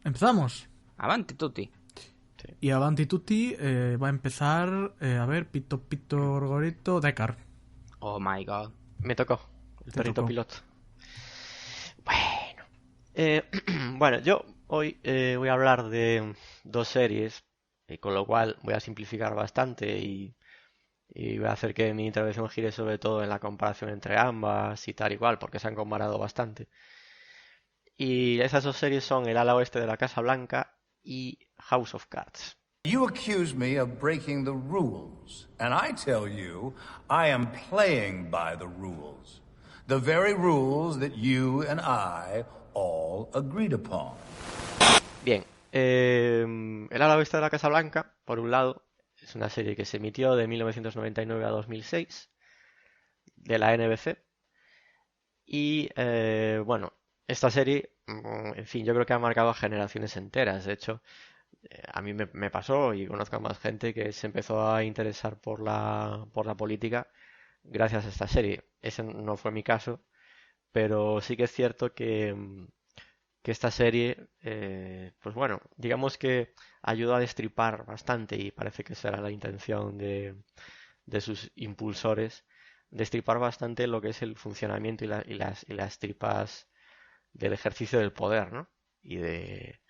Empezamos. Avanti tutti. Sí. Y Avanti Tutti va a empezar, a ver, Pito Pito Gorgorito, Decar. Oh my god. Me tocó el Te perrito tocó. piloto. Bueno, bueno, yo hoy voy a hablar de dos series, con lo cual voy a simplificar bastante y voy a hacer que mi intervención gire sobre todo en la comparación entre ambas y tal y cual, porque se han comparado bastante. Y esas dos series son El ala oeste de la Casa Blanca y House of Cards. You accuse me of breaking the rules, and I tell you, I am playing by the rules. The very rules that you and I all agreed upon. Bien, El ala oeste de la Casa Blanca, por un lado, es una serie que se emitió de 1999 a 2006 de la NBC. Y bueno, esta serie, en fin, yo creo que ha marcado a generaciones enteras. De hecho, a mí me pasó y conozco a más gente que se empezó a interesar por la política gracias a esta serie. Ese no fue mi caso, pero sí que es cierto que esta serie, pues bueno, digamos que ayudó a destripar bastante y parece que será la intención de sus impulsores, destripar bastante lo que es el funcionamiento y las tripas del ejercicio del poder, ¿no? Y de,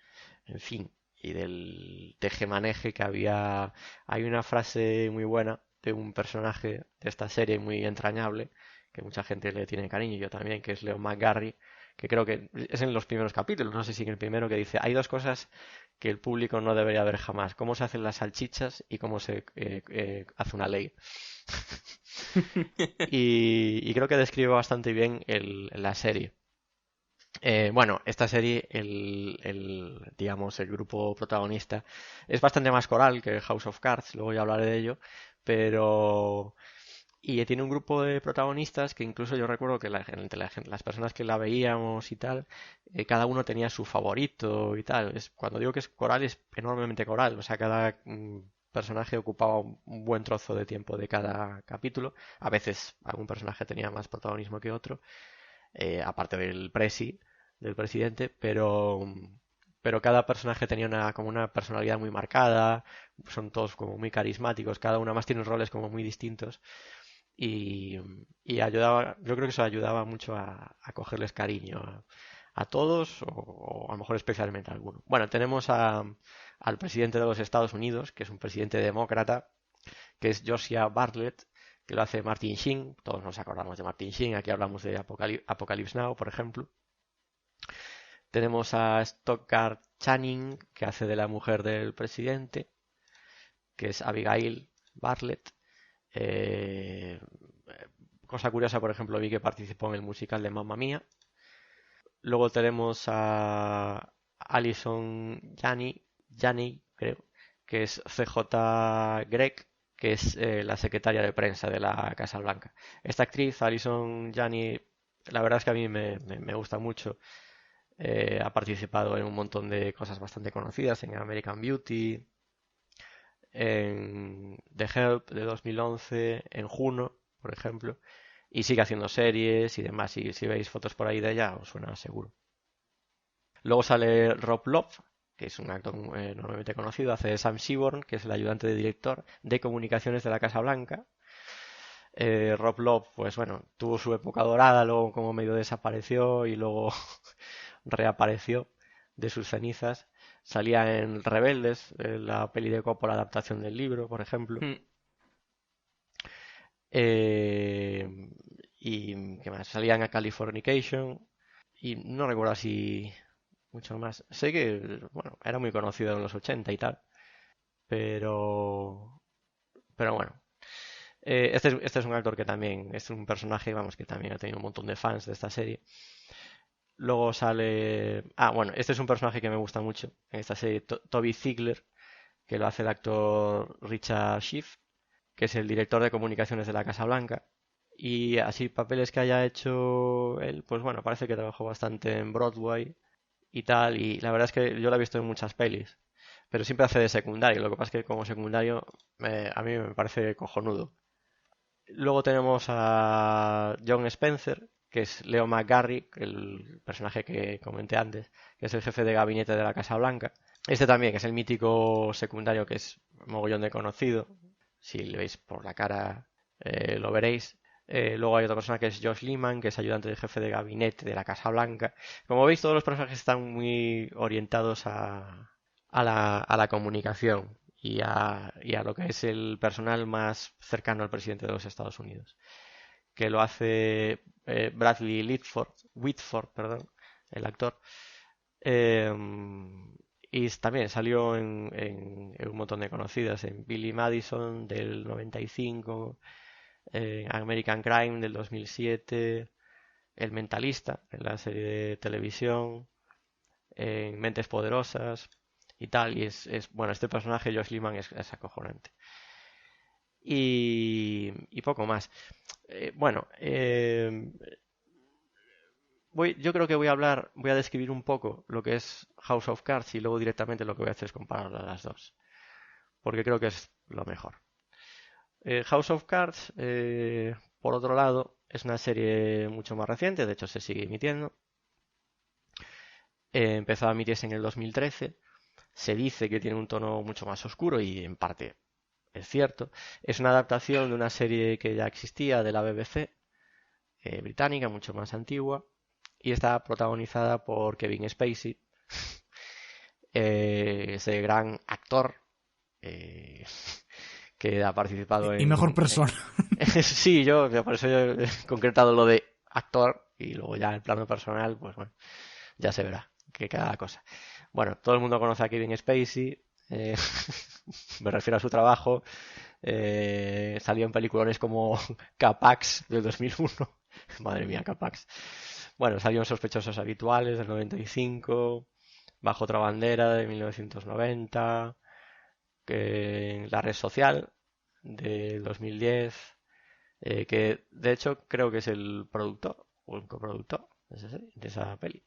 en fin, y del tejemaneje que había. Hay una frase muy buena de un personaje de esta serie muy entrañable, que mucha gente le tiene cariño, yo también, que es Leo McGarry, que creo que es en los primeros capítulos, no sé si en el primero, que dice, hay dos cosas que el público no debería ver jamás, cómo se hacen las salchichas y cómo se hace una ley. Y creo que describe bastante bien la serie. Bueno, esta serie, digamos, el grupo protagonista es bastante más coral que House of Cards, luego ya hablaré de ello, pero... Y tiene un grupo de protagonistas que incluso yo recuerdo que entre las personas que la veíamos y tal, cada uno tenía su favorito y tal. Cuando digo que es coral, es enormemente coral, o sea, cada personaje ocupaba un buen trozo de tiempo de cada capítulo. A veces algún personaje tenía más protagonismo que otro, aparte del presidente, pero cada personaje tenía como una personalidad muy marcada, son todos como muy carismáticos, cada uno más tiene roles como muy distintos y, y ayudaba, yo creo que eso ayudaba mucho a cogerles cariño a todos o a lo mejor especialmente a alguno. Bueno, tenemos al presidente de los Estados Unidos, que es un presidente demócrata, que es Josiah Bartlett, que lo hace Martin Sheen. Todos nos acordamos de Martin Sheen. Aquí hablamos de Apocalypse Now, por ejemplo. Tenemos a Stockard Channing, que hace de la mujer del presidente, que es Abigail Bartlett. Cosa curiosa, por ejemplo, vi que participó en el musical de Mamma Mía. Luego tenemos a Alison Janney, creo, que es CJ Gregg, que es la secretaria de prensa de la Casa Blanca. Esta actriz, Alison Janney, la verdad es que a mí me gusta mucho. Ha participado en un montón de cosas bastante conocidas, en American Beauty, en The Help de 2011, en Juno, por ejemplo, y sigue haciendo series y demás. Y si veis fotos por ahí de ella, os suena seguro. Luego sale Rob Love, que es un actor normalmente conocido, hace de Sam Seaborn, que es el ayudante de director de comunicaciones de la Casa Blanca. Rob Love, pues bueno, tuvo su época dorada, luego como medio desapareció y luego reapareció de sus cenizas. Salía en Rebeldes, en la peli de Coppola, adaptación del libro, por ejemplo. Hmm. Eh, y ¿qué más? Salía en A Californication. Y no recuerdo si mucho más. Sé que, bueno, era muy conocido en los 80 y tal. Pero, pero bueno. Este es un actor que también, es un personaje, vamos, que también ha tenido un montón de fans de esta serie. Luego sale... Ah, bueno, este es un personaje que me gusta mucho en esta serie, Toby Ziegler, que lo hace el actor Richard Schiff, que es el director de comunicaciones de la Casa Blanca. Y así papeles que haya hecho él, pues bueno, parece que trabajó bastante en Broadway y tal, y la verdad es que yo lo he visto en muchas pelis, pero siempre hace de secundario, lo que pasa es que como secundario a mí me parece cojonudo. Luego tenemos a John Spencer, que es Leo McGarry, el personaje que comenté antes, que es el jefe de gabinete de la Casa Blanca. Este también, que es el mítico secundario, que es mogollón de conocido. Si le veis por la cara, lo veréis. Luego hay otra persona que es Josh Lehman, que es ayudante del jefe de gabinete de la Casa Blanca. Como veis, todos los personajes están muy orientados a la comunicación y a lo que es el personal más cercano al presidente de los Estados Unidos, que lo hace Bradley Whitford, perdón, el actor. Y también salió en un montón de conocidas, en Billy Madison del 95, en American Crime del 2007, El Mentalista en la serie de televisión, en Mentes Poderosas y tal. Y bueno, este personaje, Josh Lehman, es acojonante. Y poco más. Yo creo que voy a describir un poco lo que es House of Cards y luego directamente lo que voy a hacer es comparar las dos, porque creo que es lo mejor. House of Cards, por otro lado, es una serie mucho más reciente, de hecho se sigue emitiendo. Empezó a emitirse en el 2013. Se dice que tiene un tono mucho más oscuro y en parte es cierto. Es una adaptación de una serie que ya existía de la BBC británica, mucho más antigua, y está protagonizada por Kevin Spacey, ese gran actor que ha participado en... Y mejor persona. Sí, por eso yo he concretado lo de actor y luego ya el plano personal, pues bueno, ya se verá que cada cosa. Bueno, todo el mundo conoce a Kevin Spacey, me refiero a su trabajo, salió en peliculones como Capax del 2001, madre mía, Capax. Bueno, salió en Sospechosos Habituales del 95, Bajo otra bandera de 1990, La Red Social del 2010, que de hecho creo que es el productor o el coproductor de esa peli.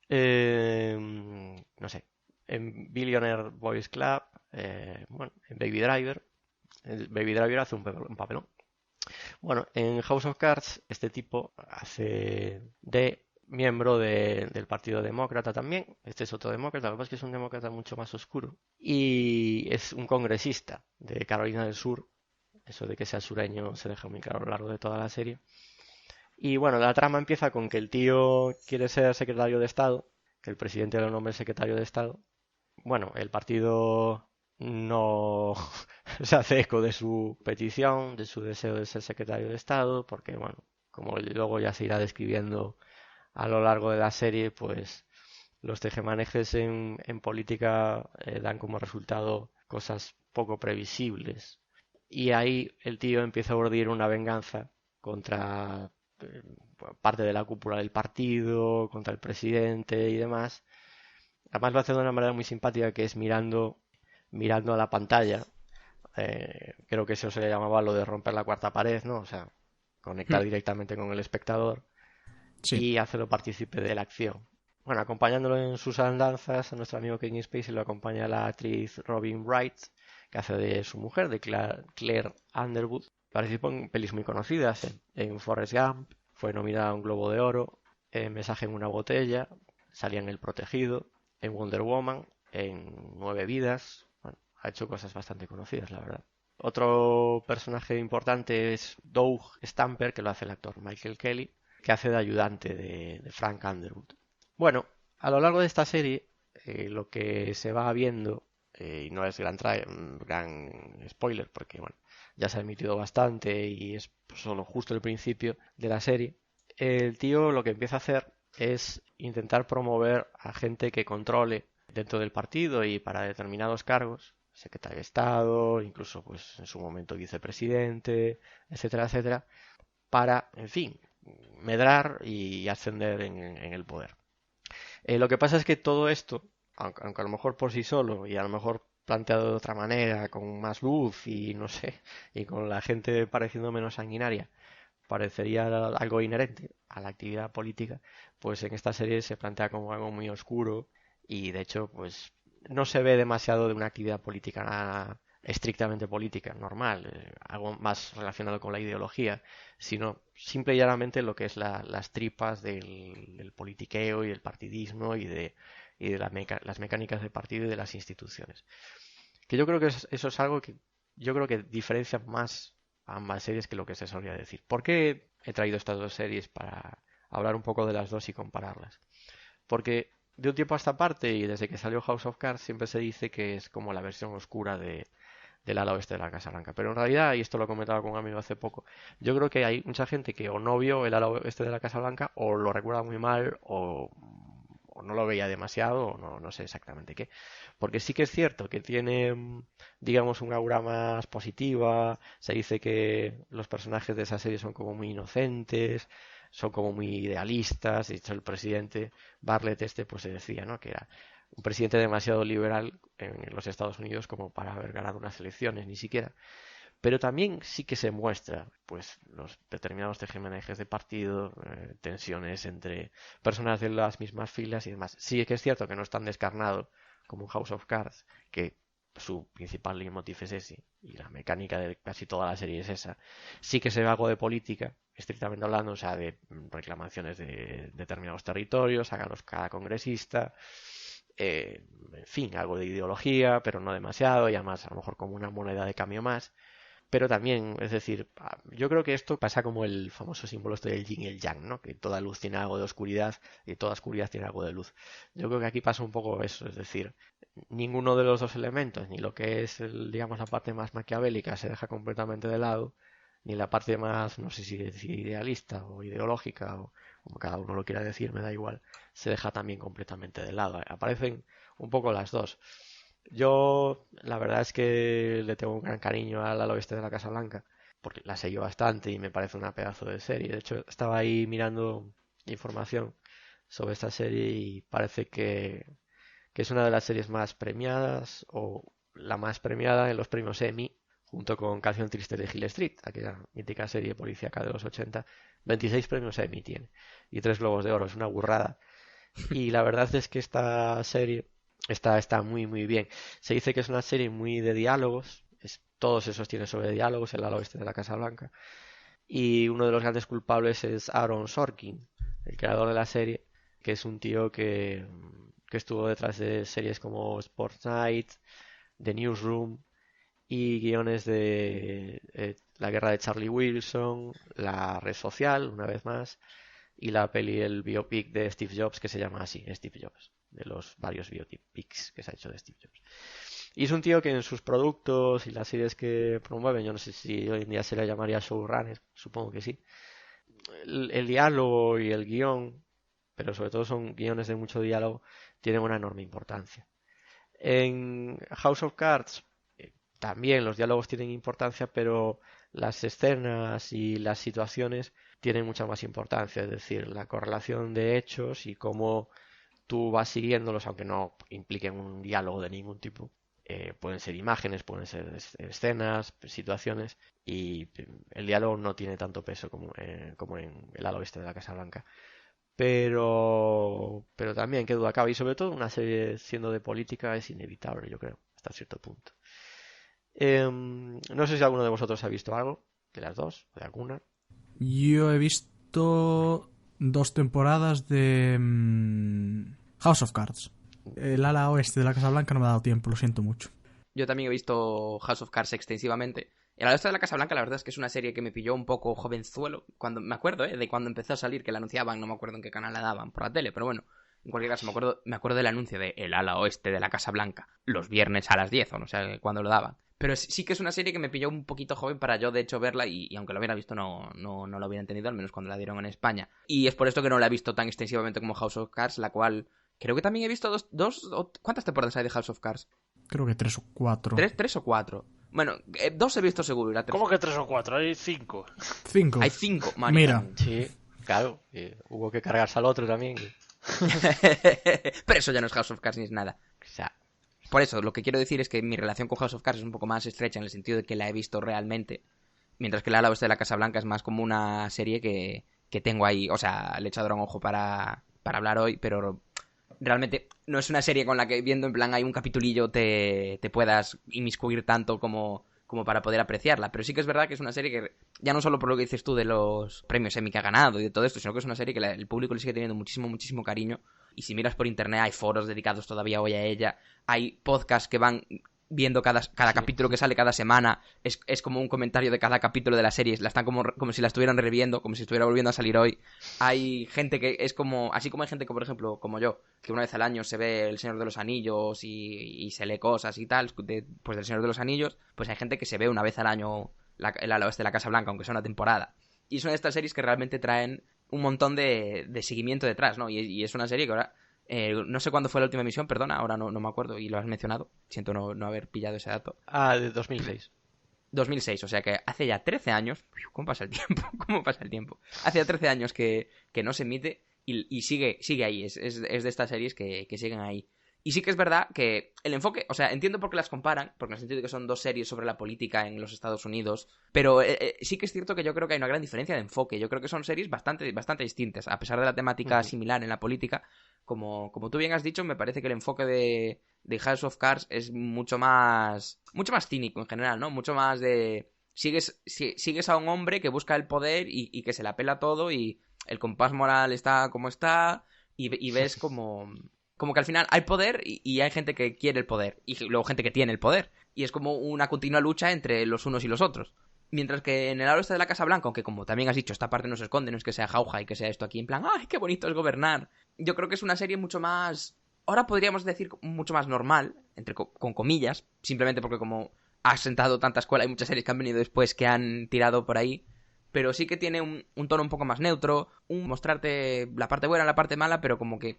No sé, en Billionaire Boys Club, bueno, en Baby Driver. Baby Driver hace un papelón. Bueno, en House of Cards este tipo hace de miembro del Partido Demócrata también. Este es otro demócrata, lo que pasa es que es un demócrata mucho más oscuro. Y es un congresista de Carolina del Sur. Eso de que sea sureño se deja muy claro a lo largo de toda la serie. Y bueno, la trama empieza con que el tío quiere ser secretario de Estado, que el presidente lo nombre secretario de Estado. Bueno, el partido no se hace eco de su petición, de su deseo de ser secretario de Estado, porque bueno, como luego ya se irá describiendo a lo largo de la serie, pues los tejemanejes en política dan como resultado cosas poco previsibles. Y ahí el tío empieza a urdir una venganza contra parte de la cúpula del partido, contra el presidente y demás. Además lo hace de una manera muy simpática, que es mirando a la pantalla. Creo que eso se le llamaba lo de romper la cuarta pared, ¿no? O sea, conectar directamente con el espectador y hacerlo partícipe de la acción. Bueno, acompañándolo en sus andanzas, a nuestro amigo Kevin Spacey lo acompaña la actriz Robin Wright, que hace de su mujer, de Claire Underwood. Participó en pelis muy conocidas, en Forrest Gump, fue nominada a un Globo de Oro, en Mensaje en una botella, salía en El Protegido, en Wonder Woman, en 9 vidas. Bueno, ha hecho cosas bastante conocidas, la verdad. Otro personaje importante es Doug Stamper, que lo hace el actor Michael Kelly, que hace de ayudante de Frank Underwood. Bueno, a lo largo de esta serie, lo que se va viendo, y no es gran spoiler, porque bueno, ya se ha emitido bastante y es solo justo el principio de la serie, el tío lo que empieza a hacer es intentar promover a gente que controle dentro del partido y para determinados cargos, secretario de Estado, incluso pues en su momento vicepresidente, etcétera, etcétera, para, en fin, medrar y ascender en el poder. Lo que pasa es que todo esto, aunque a lo mejor por sí solo y a lo mejor planteado de otra manera, con más luz y no sé, y con la gente pareciendo menos sanguinaria, parecería algo inherente a la actividad política, pues en esta serie se plantea como algo muy oscuro y de hecho pues no se ve demasiado de una actividad política estrictamente política, normal, algo más relacionado con la ideología, sino simple y llanamente lo que es las tripas del politiqueo y del partidismo y de las mecánicas de partido y de las instituciones. Que yo creo que eso es algo que yo creo que diferencia más a ambas series que lo que se solía decir. ¿Por qué he traído estas dos series para hablar un poco de las dos y compararlas? Porque de un tiempo a esta parte y desde que salió House of Cards siempre se dice que es como la versión oscura del ala oeste de la Casa Blanca. Pero en realidad, y esto lo comentaba con un amigo hace poco, yo creo que hay mucha gente que o no vio el ala oeste de la Casa Blanca o lo recuerda muy mal o no lo veía demasiado o no sé exactamente qué. Porque sí que es cierto que tiene, digamos, un aura más positiva, se dice que los personajes de esa serie son como muy inocentes, son como muy idealistas. De hecho, el presidente Bartlett pues se decía, ¿no?, que era un presidente demasiado liberal en los Estados Unidos como para haber ganado unas elecciones, ni siquiera. Pero también sí que se muestra pues los determinados tejemanejes de partido, tensiones entre personas de las mismas filas y demás. Sí que es cierto que no es tan descarnado como un House of Cards, que su principal leitmotiv es ese, y la mecánica de casi toda la serie es esa. Sí que se ve algo de política, estrictamente hablando, o sea, de reclamaciones de determinados territorios, hágalos cada congresista, en fin, algo de ideología, pero no demasiado, y además a lo mejor como una moneda de cambio más. Pero también, es decir, yo creo que esto pasa como el famoso símbolo este del yin y el yang, ¿no? Que toda luz tiene algo de oscuridad y toda oscuridad tiene algo de luz. Yo creo que aquí pasa un poco eso, es decir, ninguno de los dos elementos, ni lo que es, digamos, la parte más maquiavélica se deja completamente de lado, ni la parte más, no sé si decir idealista o ideológica, o como cada uno lo quiera decir, me da igual, se deja también completamente de lado. Aparecen un poco las dos. Yo, la verdad es que le tengo un gran cariño al ala oeste de la Casa Blanca, porque la seguí bastante y me parece una pedazo de serie. De hecho, estaba ahí mirando información sobre esta serie y parece que es una de las series más premiadas o la más premiada en los premios Emmy, junto con Canción Triste de Hill Street, aquella mítica serie policíaca de los 80. 26 premios Emmy tiene y 3 Globos de Oro, es una burrada. Y la verdad es que esta serie está muy muy bien. Se dice que es una serie muy de diálogos, todos esos tienen sobre diálogos, el ala oeste de la Casa Blanca. Y uno de los grandes culpables es Aaron Sorkin, el creador de la serie, que es un tío que estuvo detrás de series como Sports Night, The Newsroom y guiones de La guerra de Charlie Wilson, La red social, una vez más, y la peli, el biopic de Steve Jobs, que se llama así, Steve Jobs, de los varios biopics que se ha hecho de Steve Jobs. Y es un tío que en sus productos y las series que promueven, yo no sé si hoy en día se le llamaría showrunner, supongo que sí, el diálogo y el guión, pero sobre todo son guiones de mucho diálogo, tienen una enorme importancia. En House of Cards también los diálogos tienen importancia, pero las escenas y las situaciones tienen mucha más importancia, es decir, la correlación de hechos y cómo tú vas siguiéndolos, aunque no impliquen un diálogo de ningún tipo. Pueden ser imágenes, pueden ser escenas, situaciones, y el diálogo no tiene tanto peso como en el ala oeste de la Casa Blanca. Pero también, qué duda cabe, y sobre todo una serie siendo de política es inevitable, yo creo, hasta cierto punto. No sé si alguno de vosotros ha visto algo de las dos, o de alguna. Yo he visto 2 temporadas de House of Cards. El ala oeste de la Casa Blanca no me ha dado tiempo, lo siento mucho. Yo también he visto House of Cards extensivamente. El ala oeste de la Casa Blanca, la verdad es que es una serie que me pilló un poco jovenzuelo. Cuando me acuerdo, de cuando empezó a salir, que la anunciaban, no me acuerdo en qué canal la daban, por la tele, pero bueno. En cualquier caso, me acuerdo del anuncio de El ala oeste de la Casa Blanca, los viernes a las 10, o no sé cuándo lo daban. Pero sí que es una serie que me pilló un poquito joven para yo, de hecho, verla, y aunque lo hubiera visto, no lo hubiera entendido, al menos cuando la dieron en España. Y es por esto que no la he visto tan extensivamente como House of Cards, la cual creo que también he visto dos ¿cuántas temporadas hay de House of Cards? Creo que 3 o 4. ¿Tres o 4? Bueno, 2 he visto seguro. Y la ¿Cómo que 3 o 4? Hay 5. 5. Hay 5, Mira. Sí, claro, hubo que cargarse al otro también. Pero eso ya no es House of Cards ni es nada. O sea, Por eso, lo que quiero decir es que mi relación con House of Cards es un poco más estrecha en el sentido de que la he visto realmente, mientras que el ala oeste de la Casa Blanca es más como una serie que tengo ahí, o sea, le he echado un ojo para hablar hoy, pero realmente no es una serie con la que viendo en plan hay un capitulillo te puedas inmiscuir tanto como para poder apreciarla. Pero sí que es verdad que es una serie que, ya no solo por lo que dices tú de los premios Emmy que ha ganado y de todo esto, sino que es una serie que el público le sigue teniendo muchísimo, muchísimo cariño. Y si miras por internet hay foros dedicados todavía hoy a ella, hay podcasts que van viendo cada capítulo que sale cada semana, es como un comentario de cada capítulo de la serie, la están como si la estuvieran reviendo, como si estuviera volviendo a salir hoy. Hay gente que es como, así como hay gente que, por ejemplo, como yo, que una vez al año se ve El Señor de los Anillos y se lee cosas y tal, pues del Señor de los Anillos, pues hay gente que se ve una vez al año el ala oeste de la Casa Blanca, aunque sea una temporada. Y son estas series que realmente traen un montón de seguimiento detrás, ¿no? Y es una serie que ahora... no sé cuándo fue la última emisión, perdona, ahora no me acuerdo y lo has mencionado. Siento no haber pillado ese dato. De 2006. 2006, o sea que hace ya 13 años... ¿Cómo pasa el tiempo? ¿Cómo pasa el tiempo? Hace ya 13 años que no se emite y sigue ahí. Es de estas series que siguen ahí. Y sí que es verdad que el enfoque... O sea, entiendo por qué las comparan, porque en el sentido de que son dos series sobre la política en los Estados Unidos, pero sí que es cierto que yo creo que hay una gran diferencia de enfoque. Yo creo que son series bastante distintas, a pesar de la temática similar en la política. Como tú bien has dicho, me parece que el enfoque de House of Cards es mucho más cínico en general, ¿no? Mucho más de... Sigues a un hombre que busca el poder y que se la pela todo y el compás moral está como está y ves como que al final hay poder y hay gente que quiere el poder y luego gente que tiene el poder. Y es como una continua lucha entre los unos y los otros. Mientras que en el ala oeste de la Casa Blanca, aunque como también has dicho, esta parte no se esconde, no es que sea jauja y que sea esto aquí en plan, ¡ay, qué bonito es gobernar! Yo creo que es una serie mucho más... Ahora podríamos decir mucho más normal, con comillas, simplemente porque como ha sentado tanta escuela, hay muchas series que han venido después que han tirado por ahí, pero sí que tiene un tono un poco más neutro, mostrarte la parte buena, la parte mala, pero como que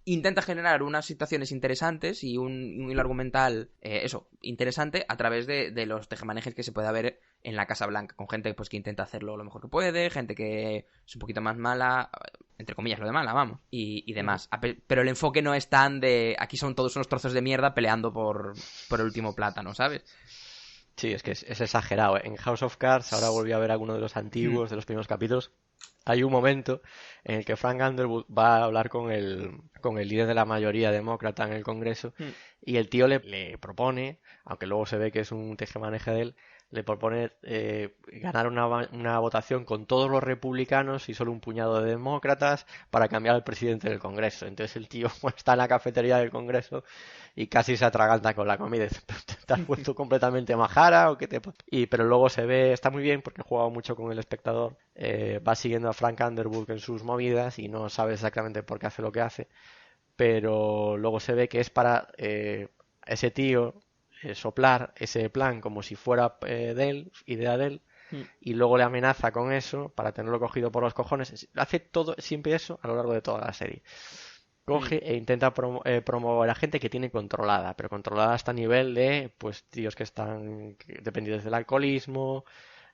intenta generar unas situaciones interesantes y un hilo argumental, interesante a través de los tejemanejes que se puede ver en la Casa Blanca, con gente pues que intenta hacerlo lo mejor que puede, gente que es un poquito más mala, entre comillas lo de mala, vamos, y demás. Pero el enfoque no es tan de aquí son todos unos trozos de mierda peleando por el último plátano, ¿sabes? Sí, es que es exagerado. En House of Cards, ahora volví a ver alguno de los antiguos, de los primeros capítulos. Hay un momento en el que Frank Underwood va a hablar con el líder de la mayoría demócrata en el Congreso y el tío le propone, aunque luego se ve que es un tejemaneje de él, le propone ganar una votación con todos los republicanos y solo un puñado de demócratas para cambiar al presidente del Congreso. Entonces el tío está en la cafetería del Congreso y casi se atraganta con la comida. ¿Te has vuelto completamente majara o qué te pasa? Pero luego se ve, está muy bien porque he jugado mucho con el espectador, va siguiendo a Frank Underwood en sus movidas y no sabe exactamente por qué hace lo que hace, pero luego se ve que es para ese tío soplar ese plan como si fuera de él, idea de él, y luego le amenaza con eso para tenerlo cogido por los cojones. Hace todo siempre eso a lo largo de toda la serie. Coge e intenta promover a gente que tiene controlada, pero controlada hasta a nivel de pues tíos que están dependientes del alcoholismo,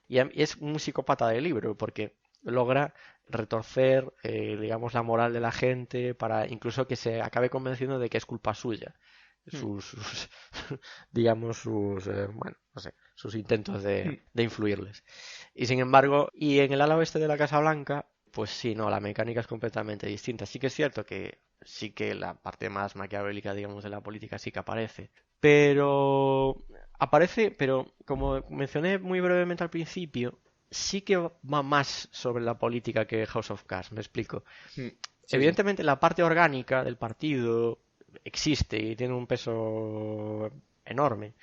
y es un psicópata de libro porque logra retorcer digamos la moral de la gente para incluso que se acabe convenciendo de que es culpa suya sus intentos de influirles. Y sin embargo, y en el ala oeste de la Casa Blanca, pues sí, no, la mecánica es completamente distinta. Sí que es cierto que sí que la parte más maquiavélica, digamos, de la política sí que aparece. Pero como mencioné muy brevemente al principio, sí que va más sobre la política que House of Cards, me explico. Sí, evidentemente la parte orgánica del partido existe y tiene un peso enorme,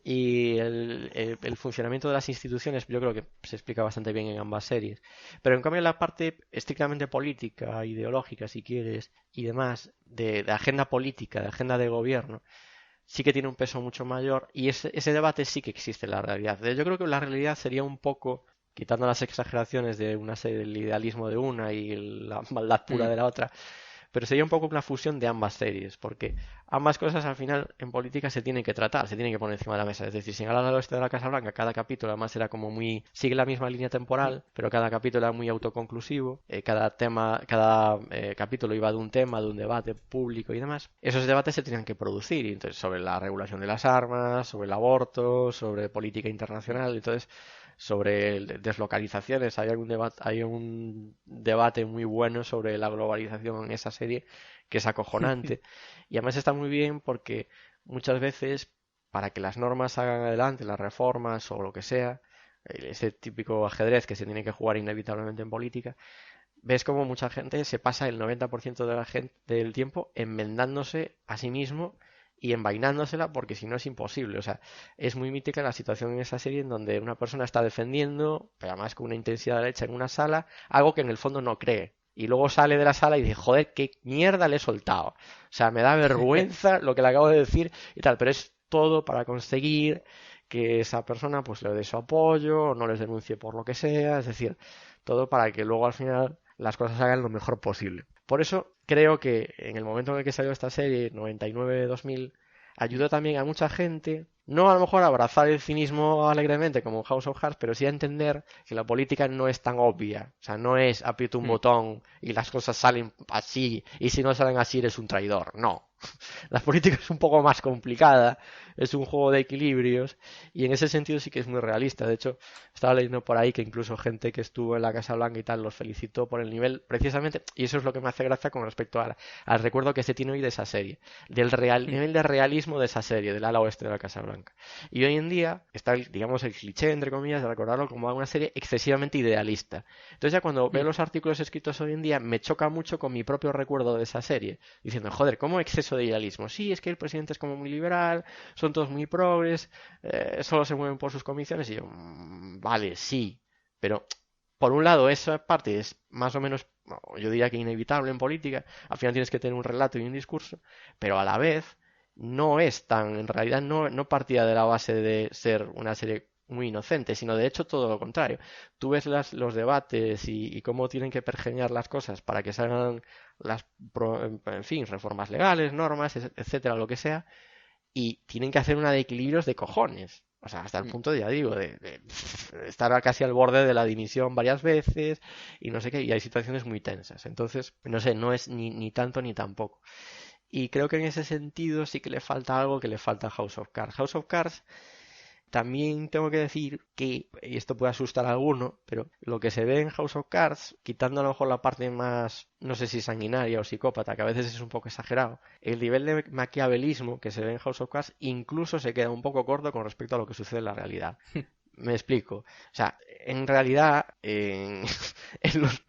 y el funcionamiento de las instituciones yo creo que se explica bastante bien en ambas series, pero en cambio la parte estrictamente política, ideológica si quieres, y demás, de agenda política, de agenda de gobierno, sí que tiene un peso mucho mayor, y ese debate sí que existe en la realidad. Yo creo que la realidad sería un poco, quitando las exageraciones de una serie, el idealismo de una y la maldad pura de la otra, pero sería un poco una fusión de ambas series, porque ambas cosas al final en política se tienen que tratar, se tienen que poner encima de la mesa. Es decir, si en el ala oeste de la Casa Blanca cada capítulo además era como sigue la misma línea temporal, pero cada capítulo era muy autoconclusivo, cada capítulo iba de un tema, de un debate público y demás. Esos debates se tenían que producir, entonces sobre la regulación de las armas, sobre el aborto, sobre política internacional. Entonces sobre deslocalizaciones. Hay un debate muy bueno sobre la globalización en esa serie que es acojonante. Y además está muy bien porque muchas veces, para que las normas salgan adelante, las reformas o lo que sea, ese típico ajedrez que se tiene que jugar inevitablemente en política, ves como mucha gente se pasa el 90% de la gente, del tiempo enmendándose a sí mismo y envainándosela porque si no es imposible. O sea, es muy mítica la situación en esa serie en donde una persona está defendiendo, pero además con una intensidad hecha en una sala, algo que en el fondo no cree. Y luego sale de la sala y dice, joder, qué mierda le he soltado. O sea, me da vergüenza lo que le acabo de decir y tal, pero es todo para conseguir que esa persona pues le dé su apoyo o no les denuncie por lo que sea. Es decir, todo para que luego al final las cosas se hagan lo mejor posible. Por eso creo que en el momento en el que salió esta serie, 99-2000, ayudó también a mucha gente, no a lo mejor a abrazar el cinismo alegremente como House of Cards, pero sí a entender que la política no es tan obvia. O sea, no es aprieto un botón y las cosas salen así, y si no salen así eres un traidor. No. La política es un poco más complicada, es un juego de equilibrios y en ese sentido sí que es muy realista. De hecho, estaba leyendo por ahí que incluso gente que estuvo en la Casa Blanca y tal los felicitó por el nivel, precisamente, y eso es lo que me hace gracia con respecto al recuerdo que se tiene hoy de esa serie, del nivel de realismo de esa serie, del ala oeste de la Casa Blanca. Y hoy en día está, digamos, el cliché, entre comillas, de recordarlo como una serie excesivamente idealista. Entonces ya cuando veo los artículos escritos hoy en día me choca mucho con mi propio recuerdo de esa serie, diciendo, joder, ¿cómo exceso de idealismo? Sí, es que el presidente es como muy liberal, son todos muy progres, solo se mueven por sus convicciones, y yo, vale, sí, pero por un lado esa parte es más o menos, yo diría que inevitable en política, al final tienes que tener un relato y un discurso, pero a la vez no es tan, en realidad no partía de la base de ser una serie muy inocente, sino de hecho todo lo contrario. Tú ves los debates y cómo tienen que pergeñar las cosas para que salgan en fin, reformas legales, normas, etcétera, lo que sea, y tienen que hacer una de equilibrios de cojones. O sea, hasta el punto, ya digo, de estar casi al borde de la dimisión varias veces y no sé qué, y hay situaciones muy tensas. Entonces, no sé, no es ni tanto ni tampoco. Y creo que en ese sentido sí que le falta algo que le falta a House of Cards. House of Cards también tengo que decir que, y esto puede asustar a alguno, pero lo que se ve en House of Cards, quitando a lo mejor la parte más, no sé si sanguinaria o psicópata, que a veces es un poco exagerado, el nivel de maquiavelismo que se ve en House of Cards incluso se queda un poco corto con respecto a lo que sucede en la realidad. Me explico. O sea, en realidad, en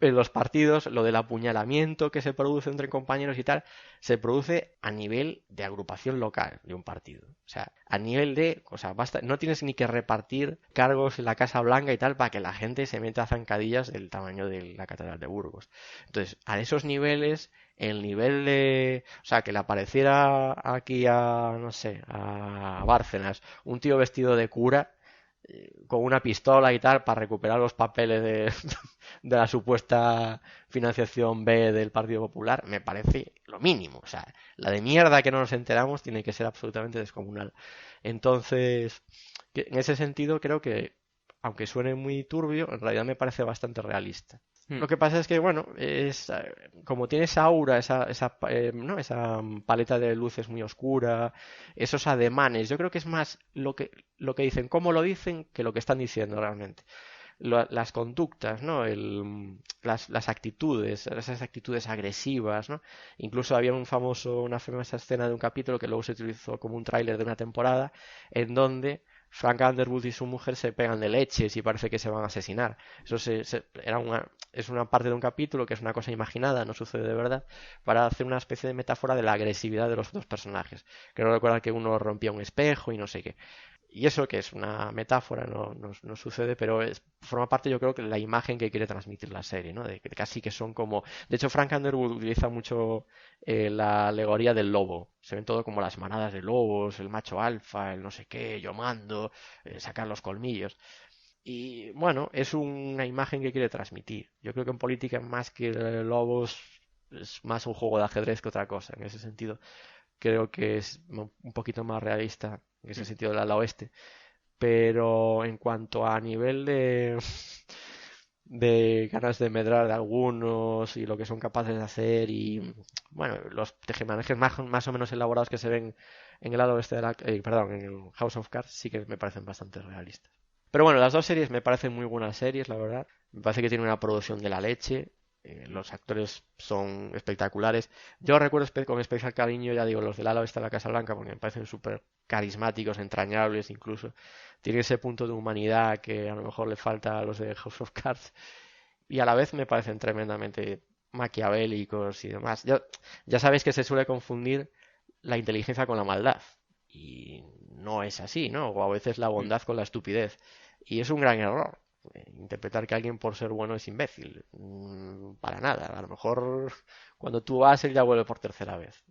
los partidos, lo del apuñalamiento que se produce entre compañeros y tal, se produce a nivel de agrupación local de un partido. O sea, a nivel de, o sea, basta, no tienes ni que repartir cargos en la Casa Blanca y tal para que la gente se meta a zancadillas del tamaño de la Catedral de Burgos. Entonces, a esos niveles, el nivel de, o sea, que le apareciera aquí a, no sé, a Bárcenas, un tío vestido de cura, con una pistola y tal para recuperar los papeles de la supuesta financiación B del Partido Popular, me parece lo mínimo. O sea, la de mierda que no nos enteramos tiene que ser absolutamente descomunal. Entonces, en ese sentido creo que, aunque suene muy turbio, en realidad me parece bastante realista. Lo que pasa es que, bueno, como tiene esa aura, esa paleta de luces muy oscura, esos ademanes, yo creo que es más lo que dicen, cómo lo dicen, que lo que están diciendo realmente. Las conductas, ¿no? Las actitudes, esas actitudes agresivas, ¿no? Incluso había una famosa escena de un capítulo que luego se utilizó como un tráiler de una temporada, en donde Frank Underwood y su mujer se pegan de leches y parece que se van a asesinar. Eso es una parte de un capítulo que es una cosa imaginada, no sucede de verdad, para hacer una especie de metáfora de la agresividad de los dos personajes. Creo recordar que uno rompía un espejo y no sé qué. Y eso que es una metáfora, no sucede, pero forma parte, yo creo, que de la imagen que quiere transmitir la serie, ¿no? De que casi que son como... De hecho, Frank Underwood utiliza mucho la alegoría del lobo. Se ven todo como las manadas de lobos, el macho alfa, el no sé qué, yo mando, sacar los colmillos. Y bueno, es una imagen que quiere transmitir. Yo creo que en política, más que lobos, es más un juego de ajedrez que otra cosa. En ese sentido, creo que es un poquito más realista en ese sentido del ala oeste, pero en cuanto a nivel de ganas de medrar de algunos y lo que son capaces de hacer y bueno, los tejemanejes más o menos elaborados que se ven en el ala oeste de en el House of Cards sí que me parecen bastante realistas. Pero bueno, las dos series me parecen muy buenas series, la verdad. Me parece que tiene una producción de la leche. Los actores son espectaculares. Yo recuerdo con especial cariño, ya digo, los del ala oeste de la Casa Blanca, porque me parecen súper carismáticos, entrañables incluso. Tienen ese punto de humanidad que a lo mejor le falta a los de House of Cards. Y a la vez me parecen tremendamente maquiavélicos y demás. Ya sabéis que se suele confundir la inteligencia con la maldad. Y no es así, ¿no? O a veces la bondad con la estupidez. Y es un gran error. Interpretar que alguien por ser bueno es imbécil. Para nada. A lo mejor cuando tú vas, él ya vuelve por tercera vez.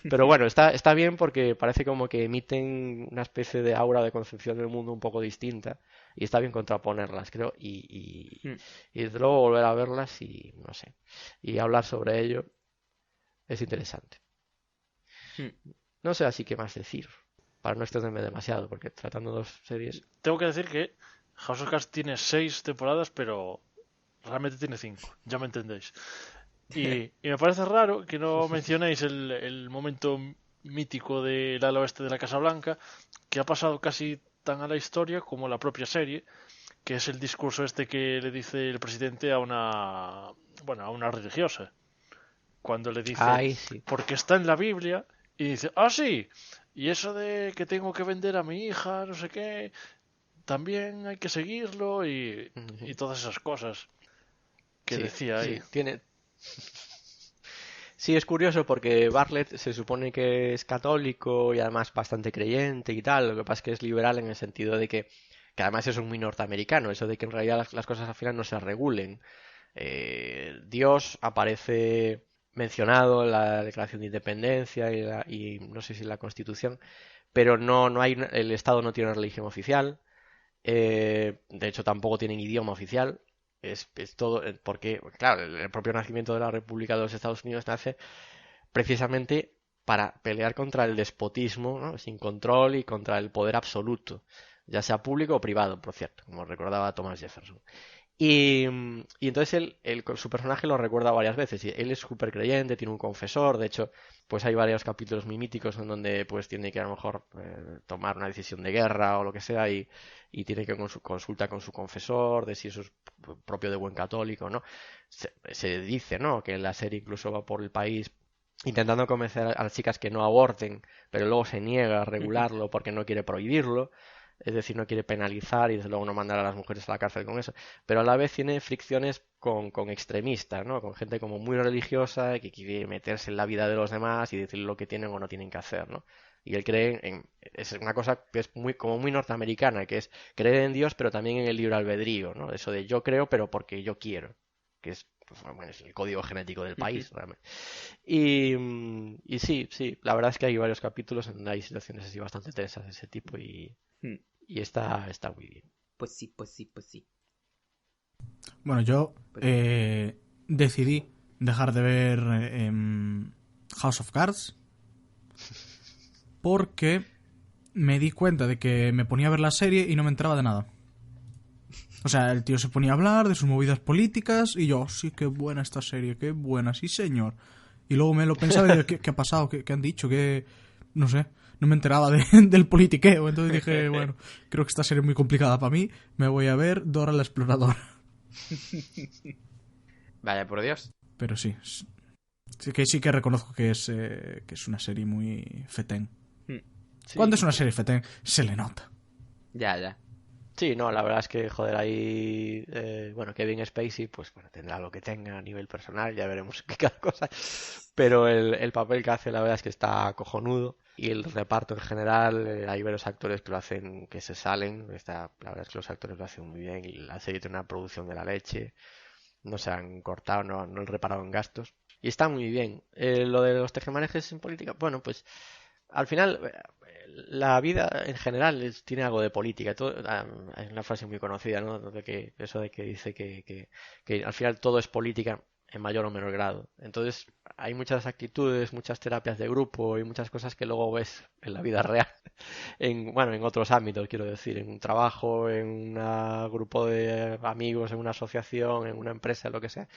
Pero bueno, está bien porque parece como que emiten una especie de aura de concepción del mundo un poco distinta. Y está bien contraponerlas, creo. Y desde luego volver a verlas y no sé. Y hablar sobre ello es interesante. No sé así qué más decir. Para no extenderme demasiado, porque tratando dos series. Tengo que decir que House of Cards tiene 6 temporadas, pero realmente tiene 5. Ya me entendéis. Y me parece raro que no mencionéis el momento mítico del ala oeste de la Casa Blanca, que ha pasado casi tan a la historia como la propia serie, que es el discurso este que le dice el presidente a una religiosa. Cuando le dice, Ay, sí. porque está en la Biblia, y dice, ah, sí, y eso de que tengo que vender a mi hija, no sé qué, también hay que seguirlo y todas esas cosas que Sí, decía ahí. sí, Sí, es curioso porque Bartlett se supone que es católico y además bastante creyente y tal. Lo que pasa es que es liberal en el sentido de que además es un muy norteamericano, eso de que en realidad las cosas al final no se regulen. Dios aparece mencionado en la Declaración de Independencia y no sé si en la Constitución, pero no hay, el Estado no tiene religión oficial. De hecho, tampoco tienen idioma oficial. Es todo porque, claro, el propio nacimiento de la República de los Estados Unidos nace precisamente para pelear contra el despotismo, ¿no? Sin control y contra el poder absoluto, ya sea público o privado, por cierto, como recordaba Thomas Jefferson. Y entonces su personaje lo recuerda varias veces. Y él es súper creyente, tiene un confesor. De hecho, pues hay varios capítulos muy míticos en donde pues tiene que a lo mejor tomar una decisión de guerra o lo que sea y tiene que consulta con su confesor de si eso es propio de buen católico, ¿no? Se dice, ¿no? Que la serie incluso va por el país intentando convencer a las chicas que no aborten, pero luego se niega a regularlo porque no quiere prohibirlo. Es decir, no quiere penalizar y desde luego no mandar a las mujeres a la cárcel con eso. Pero a la vez tiene fricciones con extremistas, ¿no? Con gente como muy religiosa que quiere meterse en la vida de los demás y decir lo que tienen o no tienen que hacer, ¿no? Y él cree es una cosa que es como muy norteamericana, que es creer en Dios pero también en el libre albedrío, ¿no? Eso de yo creo pero porque yo quiero, que es, pues, bueno, es el código genético del país, realmente. Y sí, la verdad es que hay varios capítulos en donde hay situaciones así bastante tensas de ese tipo y está muy bien. Pues sí. Bueno, yo decidí dejar de ver House of Cards porque me di cuenta de que me ponía a ver la serie y no me enteraba de nada. O sea, el tío se ponía a hablar de sus movidas políticas y yo, sí, qué buena esta serie, qué buena, sí señor. Y luego me lo pensaba y digo, ¿qué ha pasado? ¿Qué han dicho? ¿Qué? No sé, no me enteraba del politiqueo. Entonces dije, bueno, creo que esta serie es muy complicada para mí, me voy a ver Dora la Exploradora. Vaya, por Dios. Pero sí que reconozco que es una serie muy fetén. Sí. Cuando es una serie fetén, se le nota. Ya. Sí, no, la verdad es que, joder, ahí, bueno, Kevin Spacey, pues bueno, tendrá lo que tenga a nivel personal, ya veremos qué cada cosa, pero el papel que hace, la verdad es que está cojonudo, y el reparto en general, hay varios actores que lo hacen, que se salen, la verdad es que los actores lo hacen muy bien, y la serie tiene una producción de la leche, no se han cortado, no han reparado en gastos, y está muy bien. Lo de los tejemanejes en política, bueno, pues, al final... La vida en general tiene algo de política. Hay una frase muy conocida, ¿no? Eso de que dice que al final todo es política en mayor o menor grado. Entonces hay muchas actitudes, muchas terapias de grupo y muchas cosas que luego ves en la vida real. En otros ámbitos, quiero decir, en un trabajo, en un grupo de amigos, en una asociación, en una empresa, lo que sea.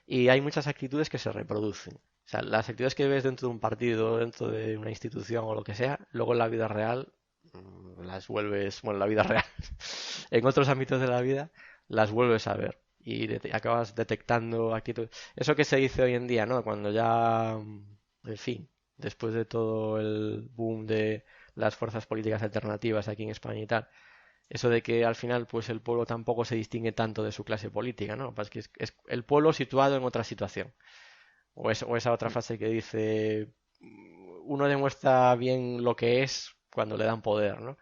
Y hay muchas actitudes que se reproducen. O sea, las actividades que ves dentro de un partido, dentro de una institución o lo que sea, luego en la vida real las vuelves, bueno, la vida real, en otros ámbitos de la vida, las vuelves a ver y acabas detectando actitudes. Eso que se dice hoy en día, ¿no? Cuando ya, en fin, después de todo el boom de las fuerzas políticas alternativas aquí en España y tal, eso de que al final pues el pueblo tampoco se distingue tanto de su clase política, ¿no? Pues que es el pueblo situado en otra situación. O esa otra frase que dice, uno demuestra bien lo que es cuando le dan poder, ¿no?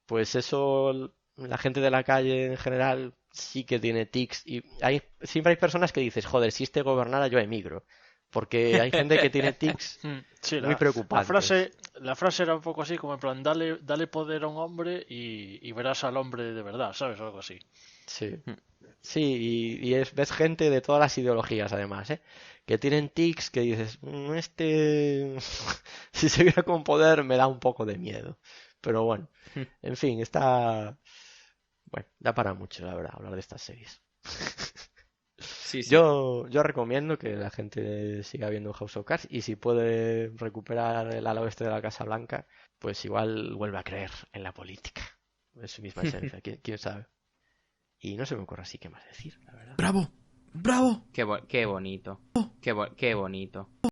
Pues eso, la gente de la calle en general sí que tiene tics y siempre hay personas que dices, joder, si este gobernara yo emigro. Porque hay gente que tiene tics Sí, muy preocupantes. la frase era un poco así, como en plan, dale poder a un hombre y verás al hombre de verdad, ¿sabes? O algo así. Sí. Sí, ves gente de todas las ideologías, además, ¿eh? Que tienen tics que dices, si se viera con poder me da un poco de miedo. Pero bueno, en fin, bueno, da para mucho, la verdad, hablar de estas series. Sí, sí. Yo recomiendo que la gente siga viendo House of Cards y si puede recuperar el ala oeste de la Casa Blanca, pues igual vuelve a creer en la política. Es su misma esencia, quién sabe. Y no se me ocurre así qué más decir, la verdad. ¡Bravo! ¡Bravo! Qué bonito. Qué bonito.